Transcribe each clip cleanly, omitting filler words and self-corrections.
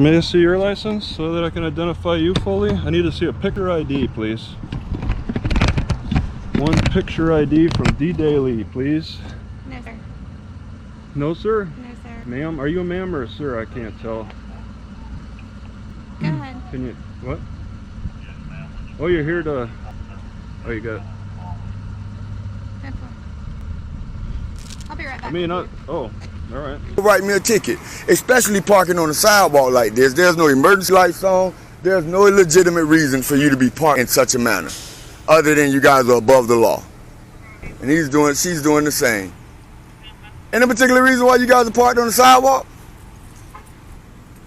May I see your license so that I can identify you fully? I need to see a picture ID, please. One picture ID from D. Daly, please. No, sir. No, sir? No, sir. Ma'am, are you a ma'am or a sir? I can't tell. Go ahead. Can you, what? Oh, you're here to, oh, you got it. I'll be right back. I mean, oh, all right. Write me a ticket, especially parking on the sidewalk like this. There's no emergency lights on. There's no legitimate reason for you to be parked in such a manner, other than you guys are above the law. And she's doing the same. Any particular reason why you guys are parked on the sidewalk?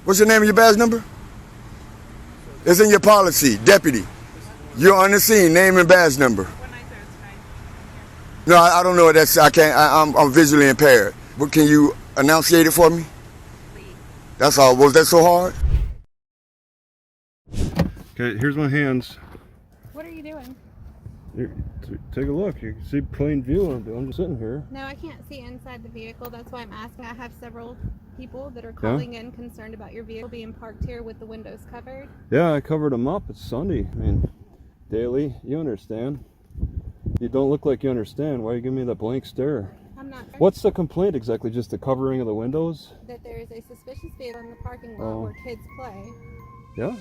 What's your name and your badge number? It's in your policy, deputy. You're on the scene, name and badge number. No, I don't know what that's. I can't. I'm visually impaired. But can you enunciate it for me? That's all. Was that so hard? Okay, here's my hands. What are you doing? Here, take a look. You can see plain view. I'm just sitting here. No, I can't see inside the vehicle. That's why I'm asking. I have several people that are calling in concerned about your vehicle being parked here with the windows covered. Yeah, I covered them up. It's Sunday. I mean, Daily, you understand. You don't look like you understand. Why you give me that blank stare? I'm not sure. What's the complaint exactly? Just the covering of the windows? That there is a suspicious vehicle in the parking lot where kids play. Yeah.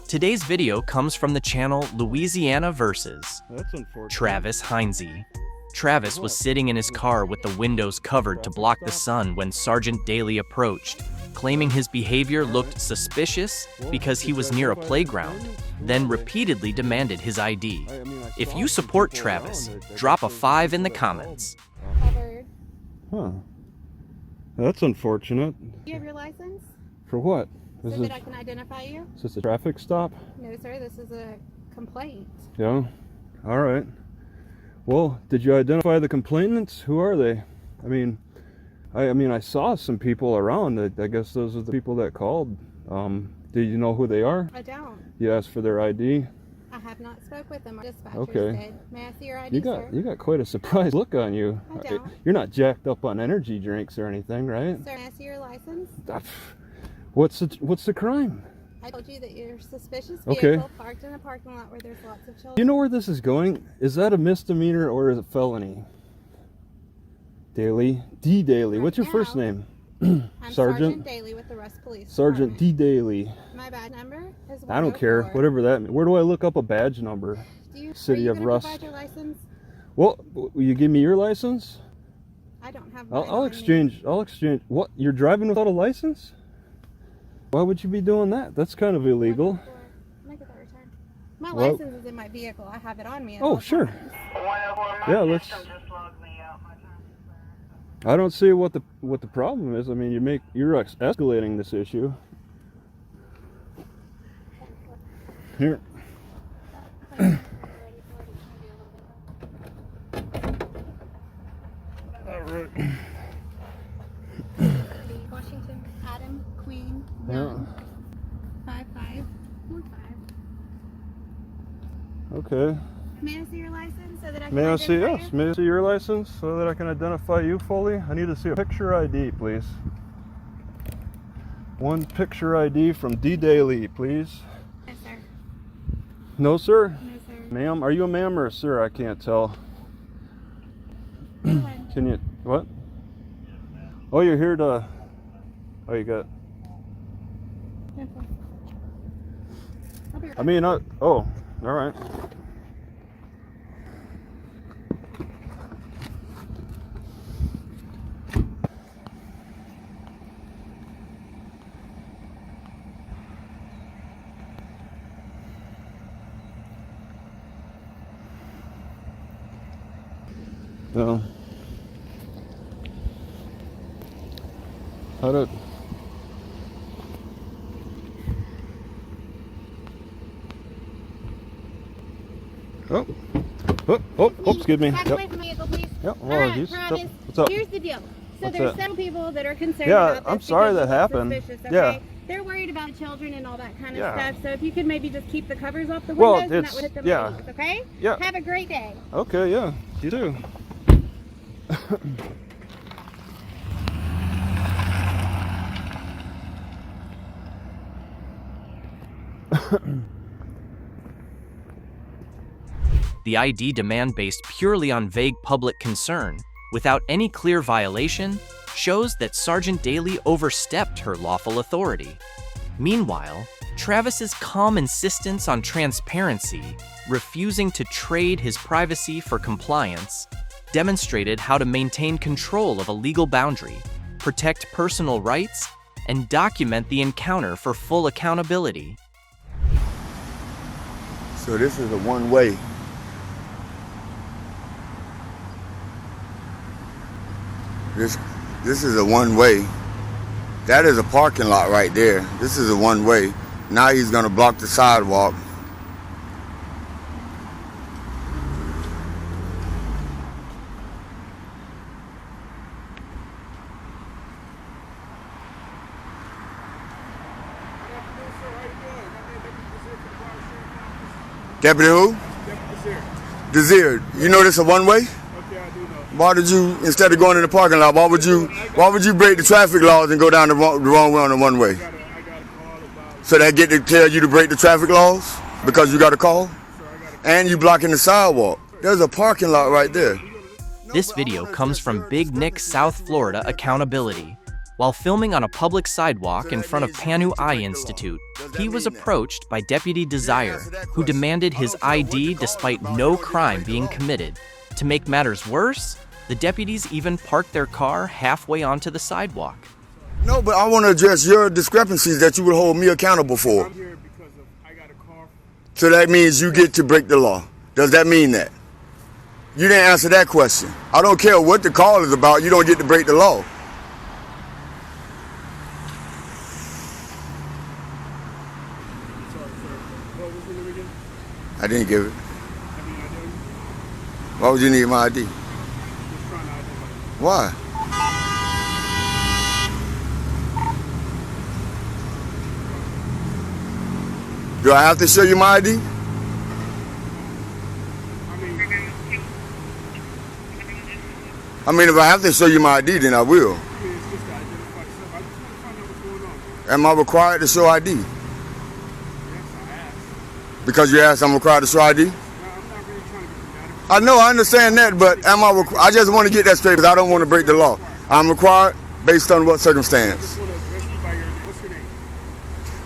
Today's video comes from the channel Louisiana Versus. That's unfortunate. Travis Heinze. Travis was sitting in his car with the windows covered to block the sun when Sergeant Daly approached, claiming his behavior looked suspicious because he was near a playground, then repeatedly demanded his ID. If you support Travis, drop a 5 in the comments. Covered. Huh. That's unfortunate. Do you have your license? For what? So that I can identify you? Is this a traffic stop? No, sir. This is a complaint. Yeah. All right. Well, did you identify the complainants? Who are they? I mean, I saw some people around. I guess those are the people that called. Do you know who they are? I don't. You asked for their ID? I have not spoke with them. Our dispatcher Okay. said, may I see your ID, sir? You got quite a surprised look on you. I don't. You're not jacked up on energy drinks or anything, right? Sir, may I see your license? What's the crime? I told you that your suspicious Okay. vehicle parked in a parking lot where there's lots of children. You know where this is going? Is that a misdemeanor or is it felony? Daly? D. Daly. What's your first name? I'm Sergeant Daly with the Russ Police Sergeant D. Department. Daly. My badge number is 104. I don't care. Whatever that means. Where do I look up a badge number? City of Russ. Provide your license? Well, will you give me your license? I don't have I'll exchange. What? You're driving without a license? Why would you be doing that? That's kind of illegal. Make a return. My license is in my vehicle. I have it on me. Oh, sure. Yeah, let's. I don't see what the problem is. I mean, you're escalating this issue. Here. All right. Washington, Adam, Queen, Yeah. 5545. Okay. May I see your license so that I can May I see identify yes? you? May I see your license so that I can identify you fully? I need to see a picture ID, please. One picture ID from D. Daly, please. Yes, sir. No, sir? No, sir. Ma'am, are you a ma'am or a sir? I can't tell. Go ahead. Can you, what? Oh, you're here to, oh, you got, Okay. I'll be right I mean, oh, all right. No. How did? Excuse me. Back away from the vehicle, please. Yep. All right, Travis, What's up? here's the deal. So What's there's that? several people that are concerned Yeah, about this I'm sorry because that it's happened. suspicious, okay? Yeah. They're worried about the children and all that kind of Yeah. stuff. So if you could maybe just keep the covers off the Well, windows, and that it's- would hit them yeah. at ease, okay? Yeah. Have a great day. Okay, yeah, you too. The ID demand based purely on vague public concern, without any clear violation, shows that Sergeant Daly overstepped her lawful authority. Meanwhile, Travis's calm insistence on transparency, refusing to trade his privacy for compliance, demonstrated how to maintain control of a legal boundary, protect personal rights, and document the encounter for full accountability. So this is a one-way. This is a one-way. That is a parking lot right there. This is a one-way. Now he's gonna block the sidewalk. Deputy who? Desir. You know this is a one-way? Okay, I do know. Why did you, instead of going in the parking lot, why would you break the traffic laws and go down the wrong way on the one-way? I got a call about. So that get to tell you to break the traffic laws because you got a call? Sir, I got a And you blocking the sidewalk. There's a parking lot right there. This video comes from Big Nick, South Florida Accountability. While filming on a public sidewalk in front of Panu Eye Institute, he was approached by Deputy Desire, who demanded his ID despite no crime being committed. To make matters worse, the deputies even parked their car halfway onto the sidewalk. No, but I want to address your discrepancies that you would hold me accountable for. I'm here because of I got a call. So that means you get to break the law. Does that mean that? You didn't answer that question. I don't care what the call is about, you don't get to break the law. Sorry, sir. What was your name again? I didn't give it. I mean, I didn't. Why would you need my ID? Just trying to identify. Why? Do I have to show you my ID? I mean, If I have to show you my ID, then I will. it's just to identify yourself. I just want to find out what's going on. Am I required to show ID? Yes, I asked. Because you asked I'm required to show ID? Now, I'm not really trying to get dramatic. I know, I understand that, but I just want to get that straight because I don't want to break the law. I'm required based on what I circumstance? just want to address you by your name. What's your name?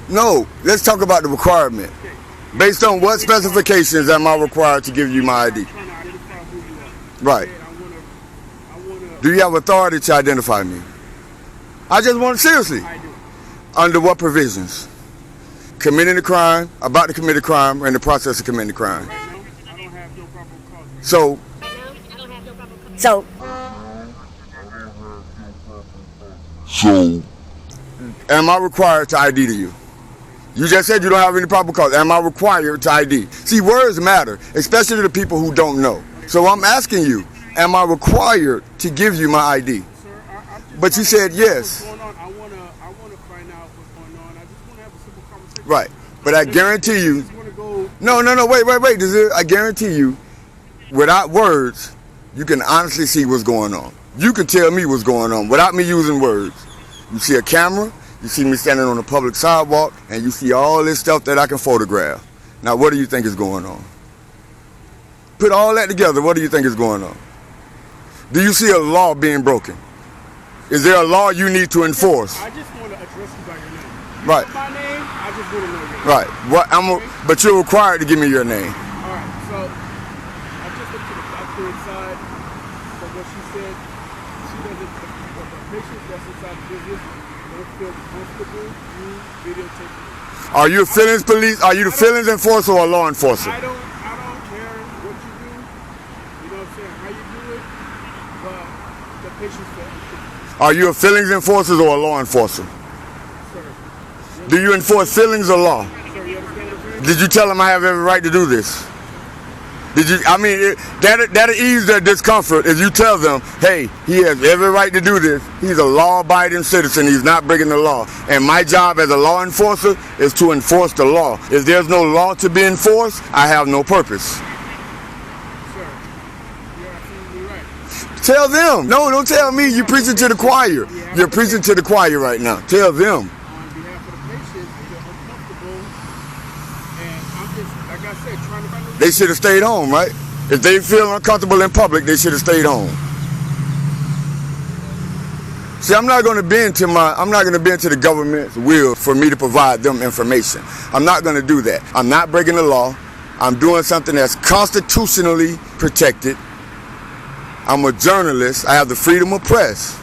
No, let's talk about the requirement. Based on what specifications am I required to give you my ID? I'm trying to identify who you are. Right. And I want to. Do you have authority to identify me? I just want, seriously, I do. under what provisions? Committing a crime, about to commit a crime, or in the process of committing a crime. Right now, I don't have no probable cause. So, am I required to ID to you? You just said you don't have any probable cause. Am I required to ID? See, words matter, especially to the people who don't know. So I'm asking you, am I required to give you my ID? Sir, I'm just But you said yes. What's going on? I want to find out what's going on. I just want to have a simple conversation. Right. But I guarantee you, I just want to go. no, wait. I guarantee you, without words, you can honestly see what's going on. You can tell me what's going on without me using words. You see a camera, you see me standing on a public sidewalk, and you see all this stuff that I can photograph. Now, what do you think is going on? Put all that together, what do you think is going on? Do you see a law being broken? Is there a law you need to enforce? I just want to address you by your name. Right. My name, I just want to know your name. Right. But you're required to give me your name. All right. So I just looked to the Backfired side from what she said. She doesn't. The patients that's inside the business don't feel comfortable you videotaping. Are you a feelings police? Are you the feelings enforcer or a law enforcer? I don't care what you do. You know what I'm saying? How you do it, but the patients feel uncomfortable. Are you a feelings enforcer or a law enforcer? Sir, Do you enforce feelings or law? sir, you understand what I'm saying? Did you tell him I have every right to do this? Did you? That'll ease their discomfort if you tell them, hey, he has every right to do this. He's a law-abiding citizen. He's not breaking the law. And my job as a law enforcer is to enforce the law. If there's no law to be enforced, I have no purpose. Sir, you're absolutely right. Tell them. No, don't tell me. You're preaching to the choir. You're preaching to the choir right now. Tell them. On behalf of the patients, if they're uncomfortable And I'm just, like I said, trying to find a They should have stayed home, right? If they feel uncomfortable in public, they should have stayed home. See, I'm not going to bend to the government's will for me to provide them information. I'm not going to do that. I'm not breaking the law. I'm doing something that's constitutionally protected. I'm a journalist. I have the freedom of press.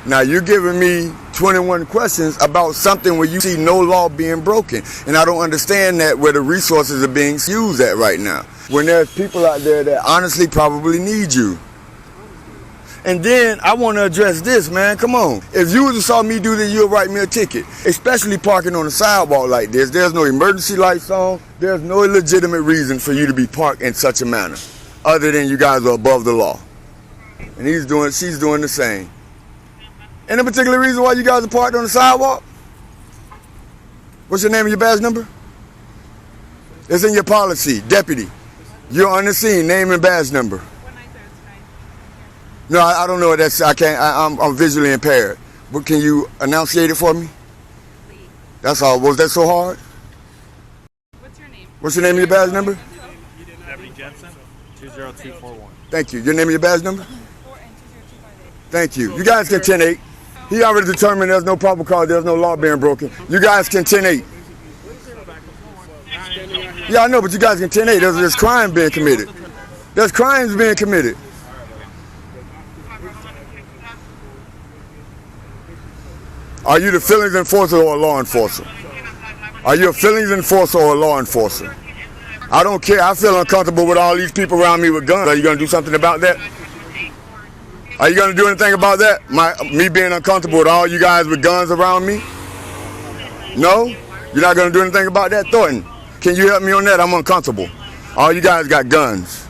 Now you're giving me 21 questions about something where you see no law being broken. And I don't understand that where the resources are being used at right now. When there's people out there that honestly probably need you. And then I want to address this, man. Come on. If you saw me do this, you'll write me a ticket. Especially parking on the sidewalk like this. There's no emergency lights on. There's no legitimate reason for you to be parked in such a manner. Other than you guys are above the law. And she's doing the same. Any particular reason why you guys are parked on the sidewalk? What's your name and your badge number? It's in your policy. Deputy. You're on the scene. Name and badge number. No, I don't know what that's. I can't. I'm visually impaired. But can you enunciate it for me? That's all. Was that so hard? What's your name? What's your name and your badge number? Deputy Jensen, 20241. Thank you. Your name and your badge number? Thank you. You guys can 10-8. He already determined there's no probable cause, there's no law being broken. You guys can 10-8. Yeah, I know, but you guys can 10-8. There's crime being committed. There's crimes being committed. Are you the feelings enforcer or a law enforcer? Are you a feelings enforcer or a law enforcer? I don't care. I feel uncomfortable with all these people around me with guns. Are you going to do something about that? Are you going to do anything about that? Me being uncomfortable with all you guys with guns around me? No? You're not going to do anything about that? Thornton, can you help me on that? I'm uncomfortable. All you guys got guns.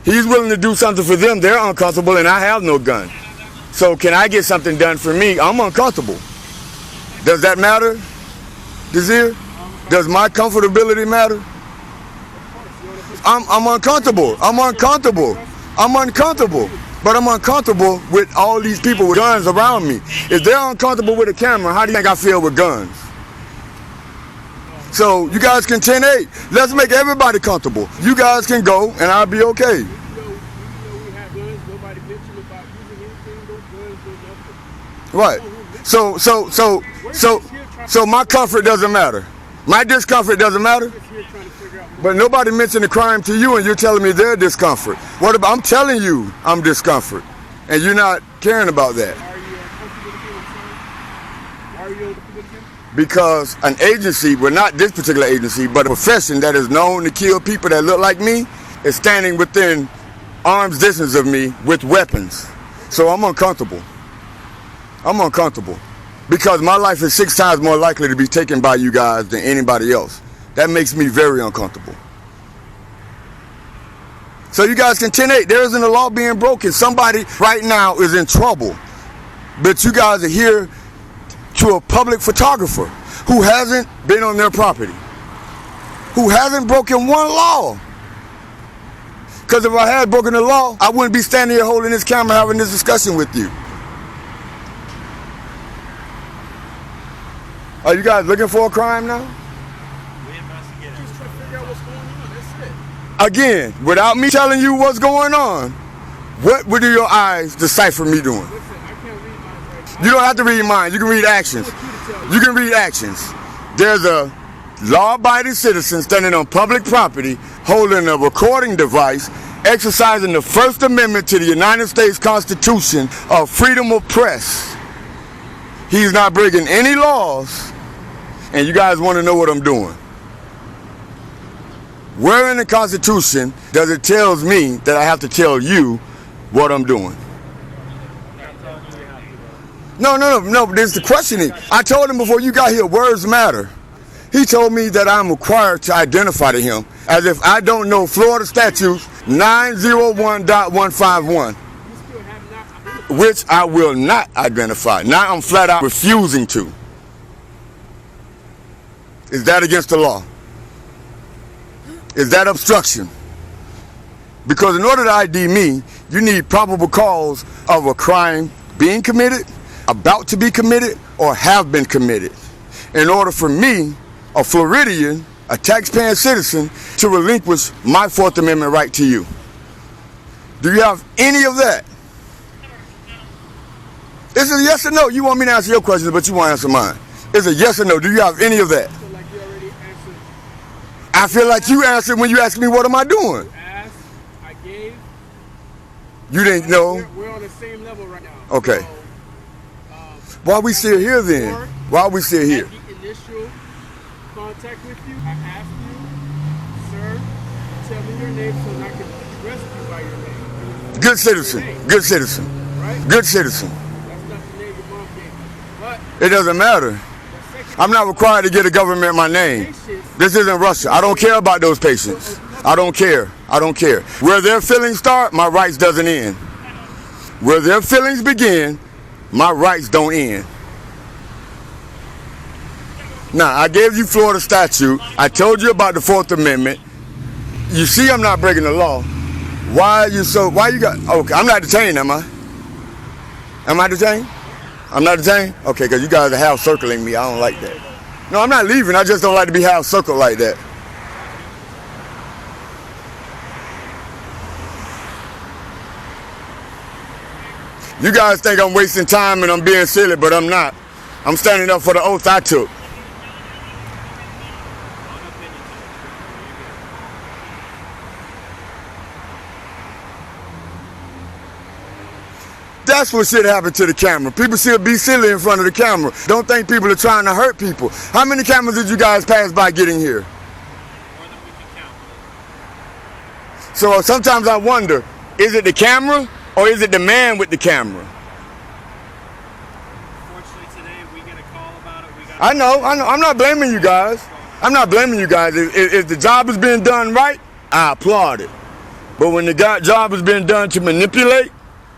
He's willing to do something for them. They're uncomfortable and I have no gun. So can I get something done for me? I'm uncomfortable. Does that matter, Desir? Does my comfortability matter? I'm uncomfortable. I'm uncomfortable. I'm uncomfortable. But I'm uncomfortable with all these people with guns around me. If they're uncomfortable with a camera, how do you think I feel with guns? So you guys can 10-8. Let's make everybody comfortable. You guys can go and I'll be okay. Right. So my comfort doesn't matter. My discomfort doesn't matter. But nobody mentioned the crime to you and you're telling me their discomfort. What about, I'm telling you I'm discomfort. And you're not caring about that. Because an agency, well not this particular agency, but a profession that is known to kill people that look like me is standing within arm's distance of me with weapons. So I'm uncomfortable. I'm uncomfortable. Because my life is 6 times more likely to be taken by you guys than anybody else. That makes me very uncomfortable. So you guys can 10-8. There isn't a law being broken. Somebody right now is in trouble. But you guys are here to a public photographer who hasn't been on their property. Who hasn't broken one law. Because if I had broken the law, I wouldn't be standing here holding this camera having this discussion with you. Are you guys looking for a crime now? Again, without me telling you what's going on, what would your eyes decipher me doing? You don't have to read mine. You can read actions. You can read actions. There's a law-abiding citizen standing on public property holding a recording device exercising the First Amendment to the United States Constitution of freedom of press. He's not breaking any laws, and you guys want to know what I'm doing. Where in the Constitution does it tell me that I have to tell you what I'm doing? No, there's the questioning. I told him before you got here, words matter. He told me that I'm required to identify to him as if I don't know Florida statutes 901.151, which I will not identify. Now I'm flat out refusing to. Is that against the law? Is that obstruction? Because in order to ID me, you need probable cause of a crime being committed, about to be committed, or have been committed. In order for me, a Floridian, a taxpaying citizen, to relinquish my Fourth Amendment right to you? Do you have any of that? Is it a yes or no? You want me to answer your questions, but you want to answer mine. Is it yes or no? Do you have any of that? I feel like you already answered. I feel like you answered when you asked me, what am I doing? You asked, I gave. You didn't know? We're on the same level right now. Okay. So, Why we still here then? Why we still here? at the initial contact with you, I asked you, sir, tell me your name so that I can address you by your name. Good citizen. Good citizen. Right? Good citizen. That's not the name your mom gave me. But It doesn't matter. I'm not required to give the government my name. This isn't Russia. I don't care about those patients. I don't care. I don't care. Where their feelings start, my rights doesn't end. Where their feelings begin, my rights don't end. Now, I gave you Florida statute. I told you about the Fourth Amendment. You see I'm not breaking the law. Why you got, okay, I'm not detained, am I? Am I detained? I'm not detained? Okay, because you guys are half circling me. I don't like that. No, I'm not leaving. I just don't like to be half circled like that. You guys think I'm wasting time and I'm being silly, but I'm not. I'm standing up for the oath I took. That's what shit happened to the camera. People should be silly in front of the camera. Don't think people are trying to hurt people. How many cameras did you guys pass by getting here? More than we can count. So sometimes I wonder, is it the camera or is it the man with the camera? Fortunately today we get a call about it. I know. I'm not blaming you guys. I'm not blaming you guys. If the job is being done right, I applaud it. But when the job is being done to manipulate,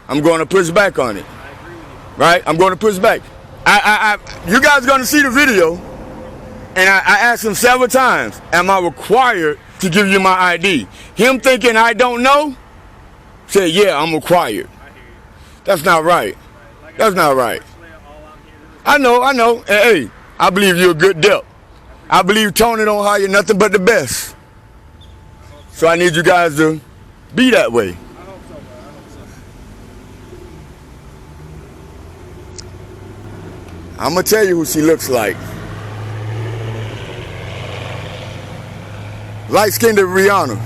I'm going to push back on it. I agree with you. Right? I'm going to push back. You guys are going to see the video, and I asked him several times, am I required to give you my ID? Him thinking I don't know, said, yeah, I'm required. I hear you. That's not right. Like That's not right. Unfortunately, all I'm here to do is I know. Hey, I believe you're a good dip. I believe Tony don't hire nothing but the best. So I need you guys to be that way. I hope so, bro. I hope so. I'm going to tell you who she looks like. Light-skinned Rihanna.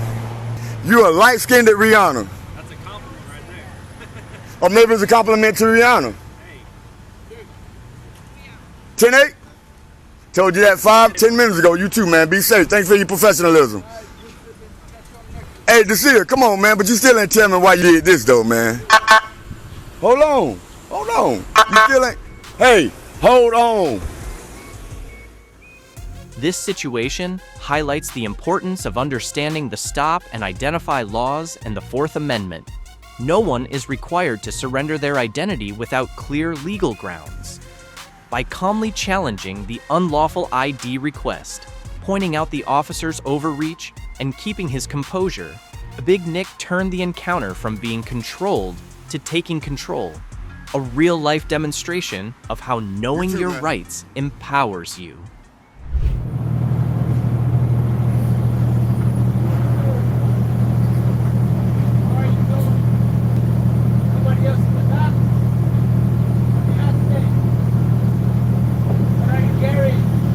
You a light-skinned Rihanna. That's a compliment right there. Or maybe it's a compliment to Rihanna. Hey, 10-8? Told you that 5-10 minutes ago. You too, man. Be safe. Thanks for your professionalism. Hey, Desir, come on, man. But you still ain't tell me why you did this, though, man. Hold on. You still ain't. Hey, hold on. This situation highlights the importance of understanding the stop and identify laws and the Fourth Amendment. No one is required to surrender their identity without clear legal grounds. By calmly challenging the unlawful ID request, pointing out the officer's overreach, and keeping his composure, Big Nick turned the encounter from being controlled to taking control. A real-life demonstration of how knowing your rights empowers you.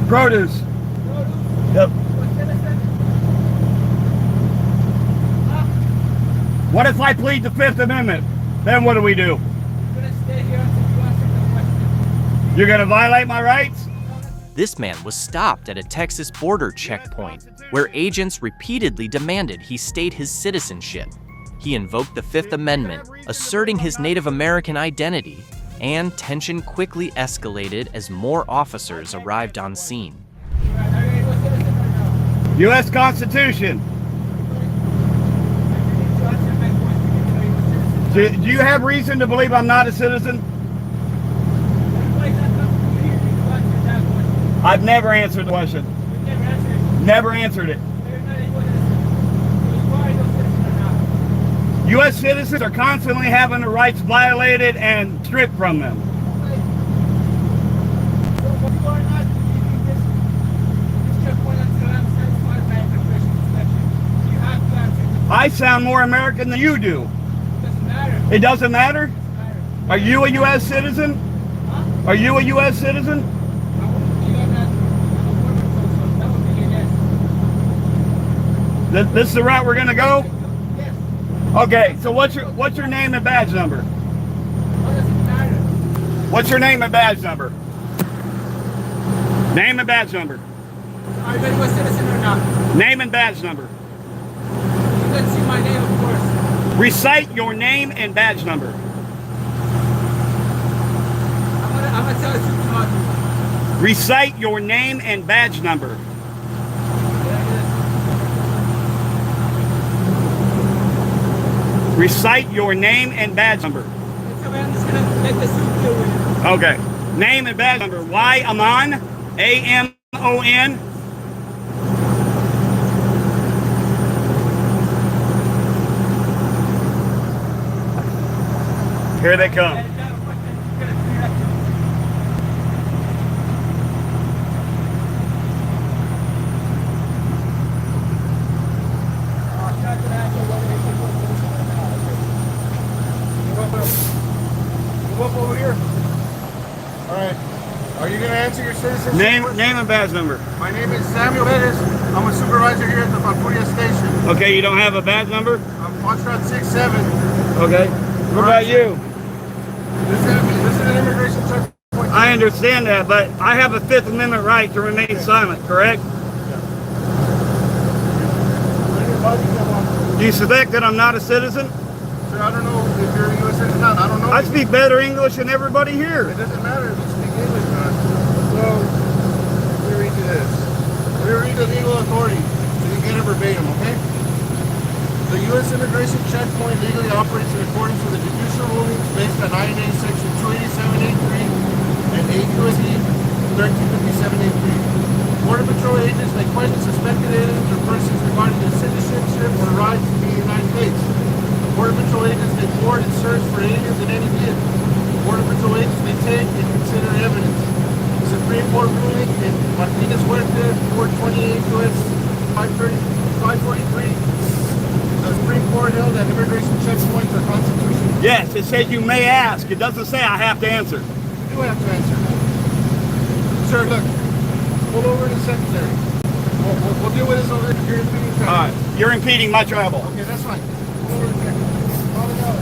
Produce. Yep. What if I plead the Fifth Amendment? Then what do we do? You're gonna violate my rights? This man was stopped at a Texas border checkpoint where agents repeatedly demanded he state his citizenship. He invoked the Fifth Amendment, asserting his Native American identity, and tension quickly escalated as more officers arrived on scene. U.S. Constitution. Do you have reason to believe I'm not a citizen? I've never answered the question. Never answered it. U.S. citizens are constantly having their rights violated and stripped from them. I sound more American than you do. Doesn't matter. It doesn't matter? Doesn't matter. Are you a U.S. citizen? Huh? Are you a U.S. citizen? You got that? That would be your guess. This is the route we're gonna go? Yes. Okay, so what's your name and badge number? What does it matter? What's your name and badge number? Name and badge number. Are you a U.S. citizen or not? Name and badge number. You can see my name, of course. Recite your name and badge number. I'm gonna tell you something about you. Recite your name and badge number. Recite your name and badge number. It's okay, I'm just gonna let the suit deal with it. Okay. Name and badge number. Y Amon. A-M-O-N. Here they come. Move up over here. All right. Are you going to answer your citizenship question? Name and badge number. My name is Samuel Perez. I'm a supervisor here at the Valpuria station. Okay, you don't have a badge number? I'm Foxtrot 67. Okay. What about you? This is an immigration checkpoint. I understand that, but I have a Fifth Amendment right to remain silent, correct? Do you suspect that I'm not a citizen? Sir, I don't know if you're a U.S. citizen or not. I don't know. I speak better English than everybody here. It doesn't matter if you speak English or not. So, let me read you this. Let me read the legal authority so you get it verbatim, okay? The U.S. immigration checkpoint legally operates in accordance with the judicial rulings based on INA Section 287.83 and 8 U.S.C. 1357.83. Border Patrol agents may question suspected aliens or persons regarding their citizenship or rights to the United States. Border Patrol agents may board and search for aliens in any vehicle. Border Patrol agents may take and consider evidence. The Supreme Court ruling in Martinez Huerta 428 U.S. 543. The Supreme Court held that immigration checkpoints are constitutional. Yes, it says you may ask. It doesn't say I have to answer. You have to answer. Sir, look. Pull over to the secretary. We'll deal with this over here. You're impeding traffic. All right. You're impeding my travel. Okay, that's fine. Pull over to the secretary. Call it out.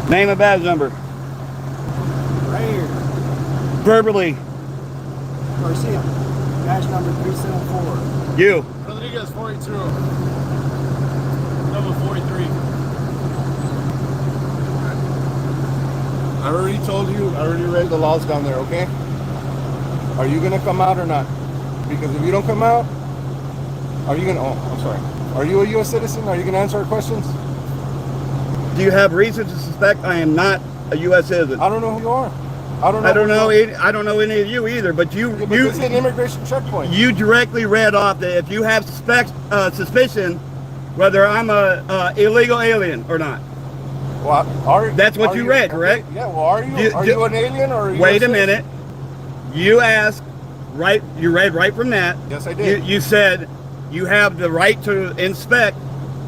Name and badge number. Right here. Verbally. Garcia. Badge number 374. You. Rodriguez 42. Number 43. I already told you, I already read the laws down there, okay? Are you gonna come out or not? Because if you don't come out, are you gonna, oh, I'm sorry. Are you a U.S. citizen? Are you gonna answer our questions? Do you have reason to suspect I am not a U.S. citizen? I don't know who you are. I don't know any of you either. But this is an immigration checkpoint. You directly read off that if you have suspicion whether I'm a illegal alien or not. Well, that's what you read, okay, correct? Yeah. Well, are you an alien or? Wait a minute. You asked right. You read right from that. Yes, I did. You said you have the right to inspect.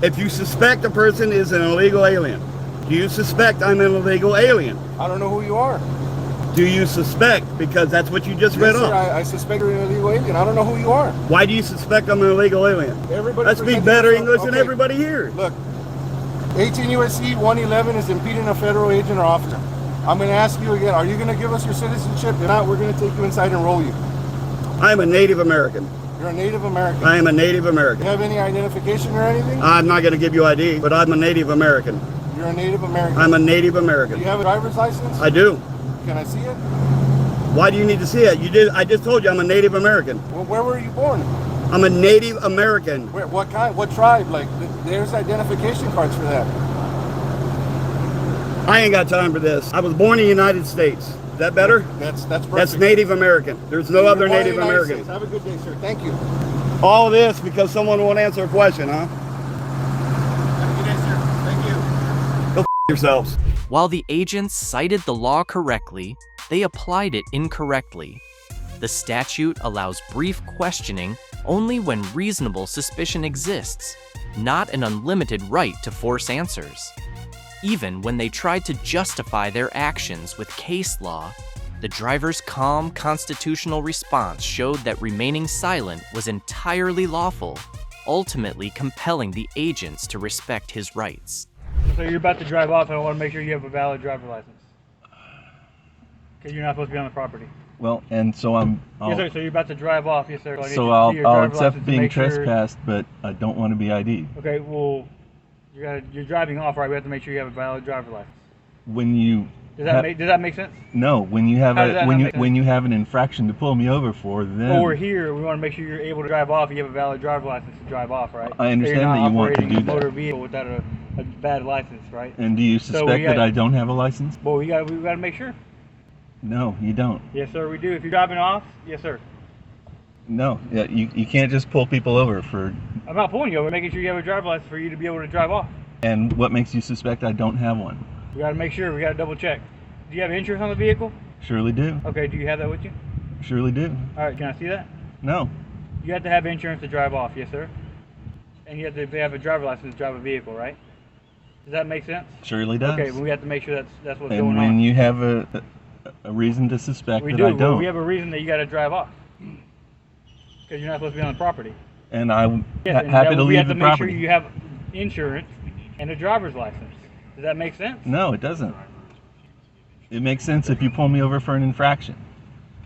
If you suspect a person is an illegal alien, do you suspect I'm an illegal alien? I don't know who you are. Do you suspect? Because that's what you just read Sir, off. I suspect you're an illegal alien. I don't know who you are. Why do you suspect I'm an illegal alien? Everybody I speak better English than everybody here. Look, 18 U.S.C. 111 is impeding a federal agent or officer. I'm going to ask you again, are you going to give us your citizenship? If not, we're going to take you inside and roll you. I'm a Native American. You're a Native American. I am a Native American. Do you have any identification or anything? I'm not going to give you ID, but I'm a Native American. You're a Native American. I'm a Native Do American. you have a driver's license? I do. Can I see it? Why do you need to see it? You did. I just told you I'm a Native American. Well, where were you born? I'm a Native American. Where, what kind? What tribe? Like, there's identification cards for that. I ain't got time for this. I was born in the United States. Is that better? That's perfect. That's Native American. There's no other Native American. Have a good day, sir. Thank you. All this because someone won't answer a question, huh? Have a good day, sir. Thank you. Go f yourselves. While the agents cited the law correctly, they applied it incorrectly. The statute allows brief questioning only when reasonable suspicion exists, not an unlimited right to force answers. Even when they tried to justify their actions with case law, the driver's calm constitutional response showed that remaining silent was entirely lawful, ultimately compelling the agents to respect his rights. So you're about to drive off, and I want to make sure you have a valid driver's license. Because you're not supposed to be on the property. Well, and so Yes, sir. So you're about to drive off, yes, sir. So I'll accept being trespassed, but I don't want to be ID'd. Okay, well, you're driving off, right? We have to make sure you have a valid driver's license. When you does that make sense? No, when you have when you have an infraction to pull me over for, then well, we're here. We want to make sure you're able to drive off. You have a valid driver's license to drive off, right? I understand so that you want to do a that. motor vehicle without a bad license, right? And do you suspect that I don't have a license? Well, we got to make sure. No, you don't. Yes, sir, we do. If you're driving off, yes, sir. No, yeah, you can't just pull people over for. I'm not pulling you over. Making sure you have a driver's license for you to be able to drive off. And what makes you suspect I don't have one? We got to make sure. We got to double check. Do you have insurance on the vehicle? Surely do. Okay, do you have that with you? Surely do. All right, can I see that? No. You have to have insurance to drive off, yes, sir. And you have to have a driver's license to drive a vehicle, right? Does that make sense? Surely does. Okay, well, we have to make sure that's what's and going on. when you have a reason to suspect that I don't. Well, we have a reason that you got to drive off. Because you're not supposed to be on the property. And I'm Yes, happy to we leave have the to property. make sure you have insurance and a driver's license. Does that make sense? No, it doesn't. It makes sense if you pull me over for an infraction.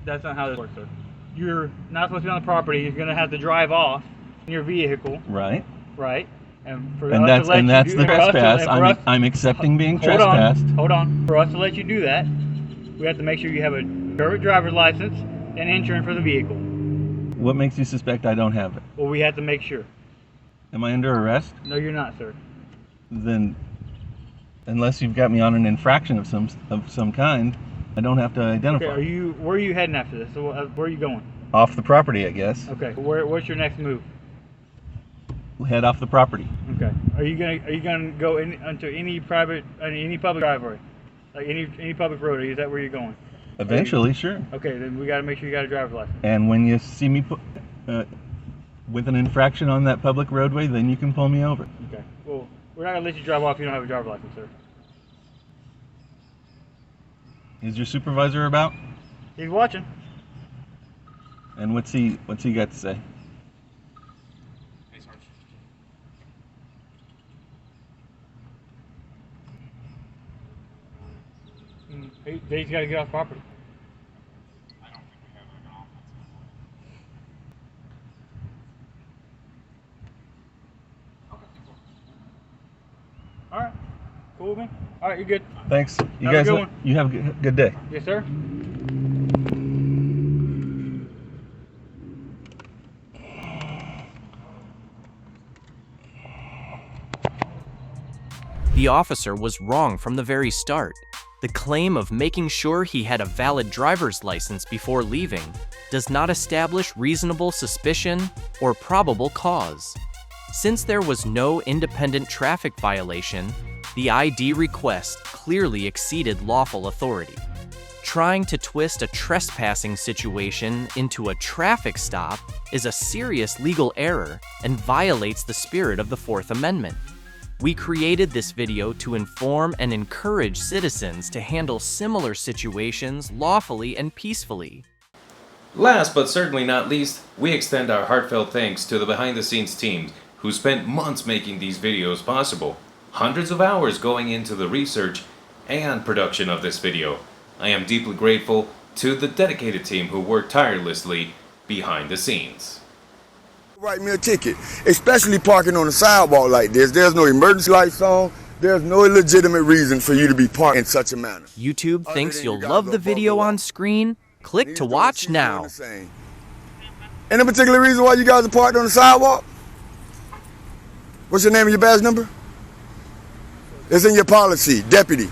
That's not how this works, sir. You're not supposed to be on the property. You're going to have to drive off in your vehicle. Right. Right. And that's the trespass. I'm accepting being trespassed. Hold on. For us to let you do that, we have to make sure you have a driver's license and insurance for the vehicle. What makes you suspect I don't have it? Well, we have to make sure. Am I under arrest? No, you're not, sir. Then, unless you've got me on an infraction of some kind, I don't have to identify. Okay, where are you heading after this? So, where are you going? Off the property, I guess. Okay. What's your next move? Head off the property. Okay. Are you gonna go onto any public driveway, like any public road? Is that where you're going? Eventually, sure. Okay, then we got to make sure you got a driver's license. And when you see me with an infraction on that public roadway, then you can pull me over. Okay. Well, we're not gonna let you drive off if you don't have a driver's license, sir. Is your supervisor about? He's watching. And what's he got to say? He's got to get off property. I don't think we have an offense. All right. Cool with me? All right, you're good. Thanks. You Have a guys, good one. you have a good day. Yes, sir. The officer was wrong from the very start. The claim of making sure he had a valid driver's license before leaving does not establish reasonable suspicion or probable cause. Since there was no independent traffic violation, the ID request clearly exceeded lawful authority. Trying to twist a trespassing situation into a traffic stop is a serious legal error and violates the spirit of the Fourth Amendment. We created this video to inform and encourage citizens to handle similar situations lawfully and peacefully. Last but certainly not least, we extend our heartfelt thanks to the behind-the-scenes teams who spent months making these videos possible. Hundreds of hours going into the research and production of this video. I am deeply grateful to the dedicated team who worked tirelessly behind the scenes. Write me a ticket, especially parking on a sidewalk like this. There's no emergency lights on. There's no legitimate reason for you to be parked in such a manner. YouTube thinks you'll love the video on screen? Click to watch now. Any particular reason why you guys are parked on the sidewalk? What's your name and your badge number? It's in your policy, deputy.